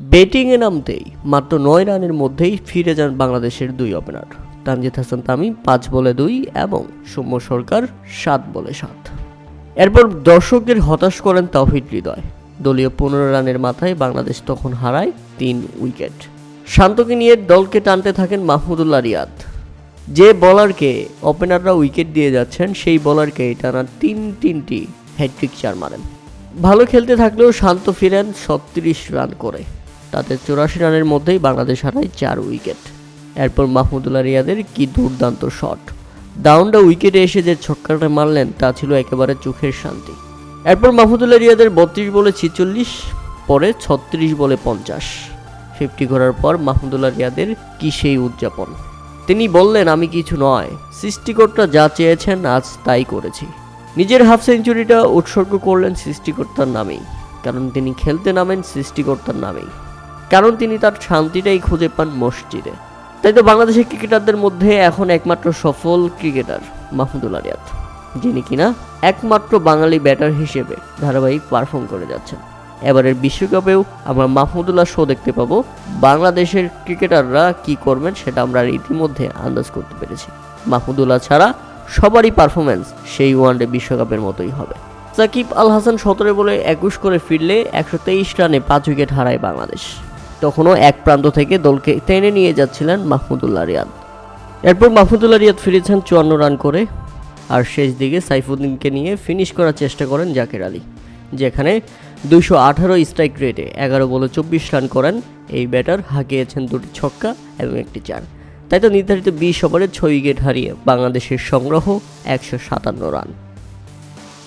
ব্যাটিংয়ে নামতেই মাত্র 9 রানের মধ্যেই ফিরে যান বাংলাদেশের দুই ওপেনার তানজিদ হাসান তামিম 5 বলে 2 এবং সৌম্য সরকার 7 বলে 7। এরপর দর্শকদের হতাশ করেন তাওহিদ হৃদয়। দলীয় 15 রানের মাথায় বাংলাদেশ তখন হারায় 3 উইকেট। শান্তকে নিয়ে দলকে টানতে থাকেন মাহমুদুল্লাহ রিয়াদ। যে বোলারকে ওপেনাররা উইকেট দিয়ে যাচ্ছেন সেই বোলারকে টানা তিনটি হ্যাট্রিক চার মারেন। ভালো খেলতে থাকলেও শান্ত ফিরেন 36 রান করে। তাতে 84 রানের মধ্যেই বাংলাদেশ হারায় 4 উইকেট। এরপর মাহমুদুল্লাহ রিয়াদের কি দুর্দান্ত শট! ডাউনটা উইকেটে এসে যে ছক্কাটা মারলেন তা ছিল একেবারে চোখের শান্তি। এরপর মাহমুদুল্লাহ রিয়াদের 32 বলে 46, পরে 36 বলে 50, 50 করার পর মাহমুদুল্লাহ রিয়াদের কি সেই উদযাপন! তিনি বললেন, আমি কিছু নয়, সৃষ্টিকর্তা যা চেয়েছেন আজ তাই করেছি। নিজের হাফ সেঞ্চুরিটা উৎসর্গ করলেন সৃষ্টিকর্তার নামেই, কারণ তিনি খেলতে নামেন সৃষ্টিকর্তার নামেই, কারণ তিনি তার শান্তিটাই খুঁজে পান মসজিদে। তাই তো বাংলাদেশের ক্রিকেটারদের মধ্যে এখন একমাত্র সফল ক্রিকেটার মাহমুদুল্লাহ রিয়াদ, যিনি কিনা একমাত্র বাঙালি ব্যাটার হিসেবে ধারাবাহিক পারফর্ম করে যাচ্ছেন। এবারের বিশ্বকাপেও আমরা মাহমুদুল্লাহ শো দেখতে পাবো। বাংলাদেশের ক্রিকেটাররা কি করবেন সেটা আমরা ইতিমধ্যে আন্দাজ করতে পেরেছি। মাহমুদুল্লাহ ছাড়া সবারই পারফরমেন্স সেই ওয়ানডে বিশ্বকাপের মতোই হবে। সাকিব আল হাসান 17 বলে 21 করে ফিরলে 123 রানে 5 উইকেট হারায় বাংলাদেশ। তখনও এক প্রান্ত থেকে দলকে টেনে নিয়ে যাচ্ছিলেন মাহমুদুল্লাহ রিয়াদ। এরপর মাহমুদুল্লাহ রিয়াদ ফিরেছেন 54 রান করে, আর শেষ দিকে সাইফুদ্দিনকে নিয়ে ফিনিশ করার চেষ্টা করেন জাকের আলী, যেখানে 218 স্ট্রাইক রেটে 11 বলে 24 রান করেন। এই ব্যাটার হাঁকিয়েছেন 2টি ছক্কা এবং 1টি চার। তাই তো নির্ধারিত 20 ওভারে 6 উইকেট হারিয়ে বাংলাদেশের সংগ্রহ 157 রান।